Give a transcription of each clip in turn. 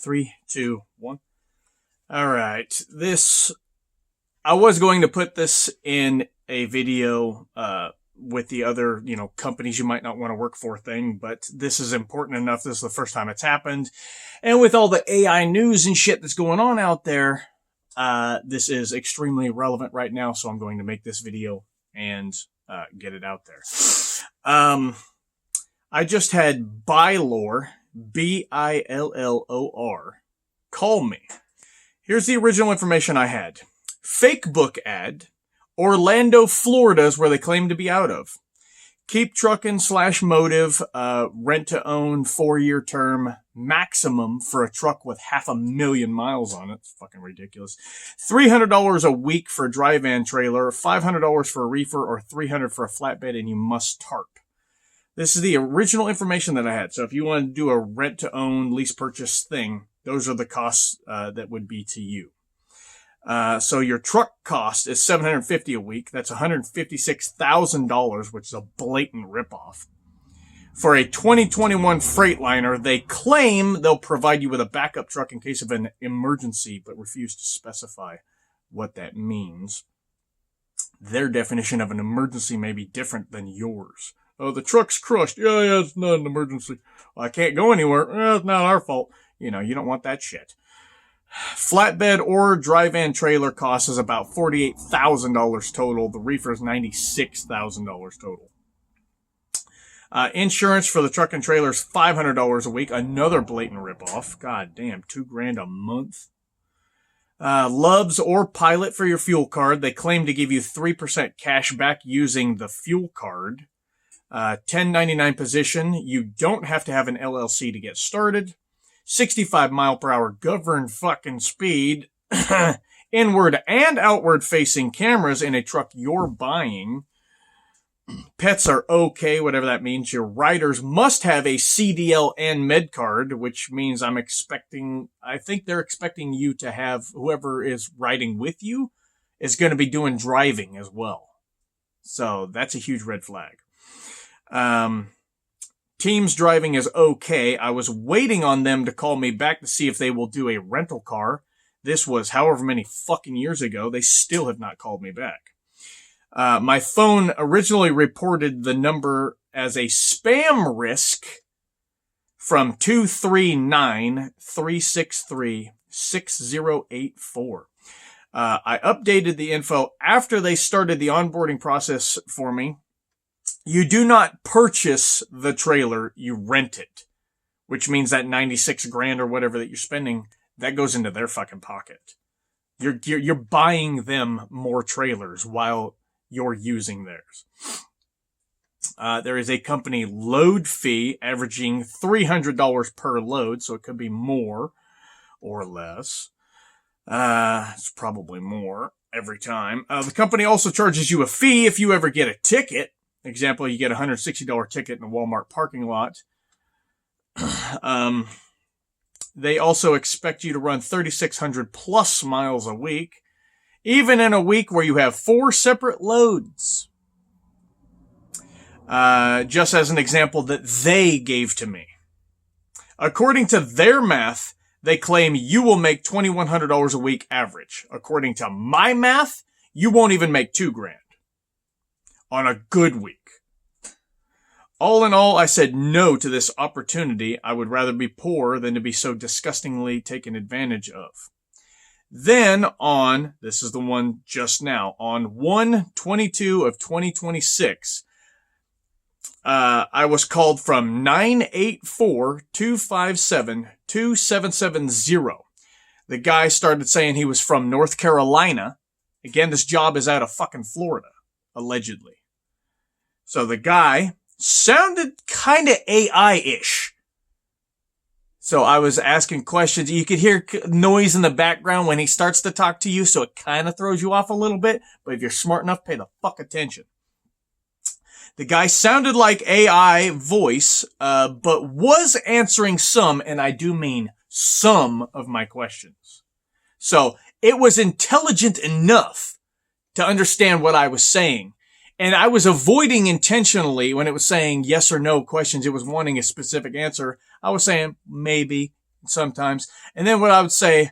3, 2, 1. All right. I was going to put this in a video, with the other, companies you might not want to work for thing, but this is important enough. This is the first time it's happened. And with all the AI news and shit that's going on out there, this is extremely relevant right now. So I'm going to make this video and, get it out there. I just had BILLOR, BILLOR, call me. Here's the original information I had. Fake book ad. Orlando, Florida is where they claim to be out of. Keep trucking / motive, rent to own, 4-year term, maximum for a truck with 500,000 miles on it. It's fucking ridiculous. $300 a week for a dry van trailer, $500 for a reefer, or $300 for a flatbed, and you must tarp. This is the original information that I had. So if you want to do a rent to own, lease purchase thing, those are the costs that would be to you. So your truck cost is $750 a week. That's $156,000, which is a blatant ripoff. For a 2021 Freightliner, they claim they'll provide you with a backup truck in case of an emergency, but refuse to specify what that means. Their definition of an emergency may be different than yours. Oh, the truck's crushed. Yeah, it's not an emergency. Well, I can't go anywhere. It's not our fault. You don't want that shit. Flatbed or dry van trailer cost is about $48,000 total. The reefer is $96,000 total. Insurance for the truck and trailer is $500 a week. Another blatant ripoff. God damn, $2,000 a month. Lubs or Pilot for your fuel card. They claim to give you 3% cash back using the fuel card. 1099 position. You don't have to have an LLC to get started. 65 mile per hour governed fucking speed, inward and outward facing cameras in a truck you're buying. Pets are okay, whatever that means. Your riders must have a CDL and med card, which means I think they're expecting you to have, whoever is riding with you is going to be doing driving as well. So that's a huge red flag. Teams driving is okay. I was waiting on them to call me back to see if they will do a rental car. This was however many fucking years ago. They still have not called me back. My phone originally reported the number as a spam risk from 239-363-6084. I updated the info after they started the onboarding process for me. You do not purchase the trailer, you rent it, which means that $96,000 or whatever that you're spending, that goes into their fucking pocket. You're buying them more trailers while you're using theirs. There is a company load fee averaging $300 per load, so it could be more or less. It's probably more every time. The company also charges you a fee if you ever get a ticket. Example, you get a $160 ticket in a Walmart parking lot. They also expect you to run 3,600 plus miles a week, even in a week where you have 4 separate loads. Just as an example that they gave to me. According to their math, they claim you will make $2,100 a week average. According to my math, you won't even make $2,000. On a good week. All in all, I said no to this opportunity. I would rather be poor than to be so disgustingly taken advantage of. Then this is the one just now, on 1/22 of 2026, I was called from 984-257-2770. The guy started saying he was from North Carolina. Again, this job is out of fucking Florida, allegedly. So the guy sounded kind of AI-ish. So I was asking questions. You could hear noise in the background when he starts to talk to you, so it kind of throws you off a little bit. But if you're smart enough, pay the fuck attention. The guy sounded like AI voice, but was answering some, and I do mean some, of my questions. So it was intelligent enough to understand what I was saying. And I was avoiding intentionally when it was saying yes or no questions. It was wanting a specific answer. I was saying maybe, sometimes. And then what I would say,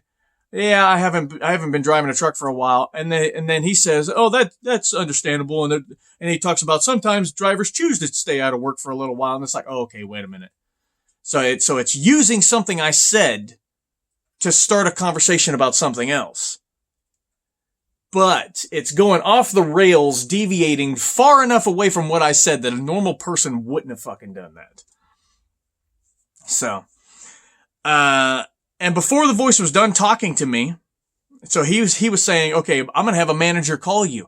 yeah, I haven't been driving a truck for a while. And then he says, oh, that's understandable. And he talks about sometimes drivers choose to stay out of work for a little while. And it's like, oh, okay, wait a minute. So it's using something I said to start a conversation about something else. But it's going off the rails, deviating far enough away from what I said that a normal person wouldn't have fucking done that. So, and before the voice was done talking to me, so he was saying, okay, I'm going to have a manager call you.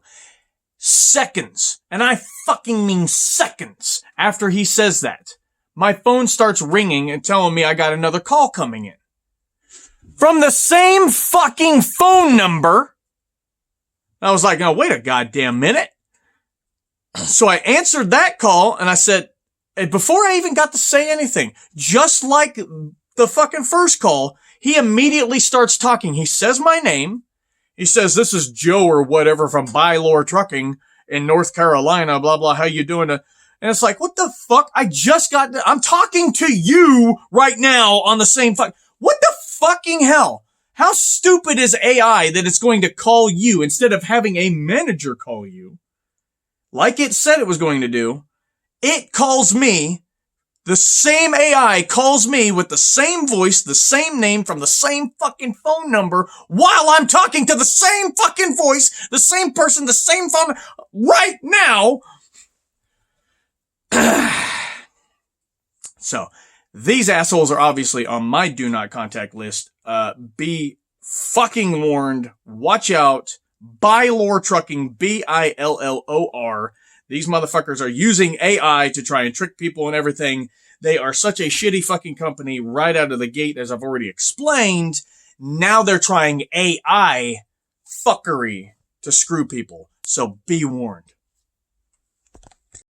Seconds, and I fucking mean seconds after he says that, my phone starts ringing and telling me I got another call coming in. From the same fucking phone number. I was like, oh, wait a goddamn minute. So I answered that call and I said, and before I even got to say anything, just like the fucking first call, he immediately starts talking. He says my name. He says, this is Joe or whatever from BILLOR Trucking in North Carolina, blah, blah, how you doing? And it's like, what the fuck? I'm talking to you right now on the same what the fucking hell? How stupid is AI that it's going to call you instead of having a manager call you? Like it said it was going to do. It calls me. The same AI calls me with the same voice, the same name from the same fucking phone number while I'm talking to the same fucking voice, the same person, the same phone right now. So these assholes are obviously on my do not contact list. Be fucking warned. Watch out. BILLOR Trucking, BILLOR. These motherfuckers are using AI to try and trick people and everything. They are such a shitty fucking company right out of the gate, as I've already explained. Now they're trying AI fuckery to screw people. So be warned.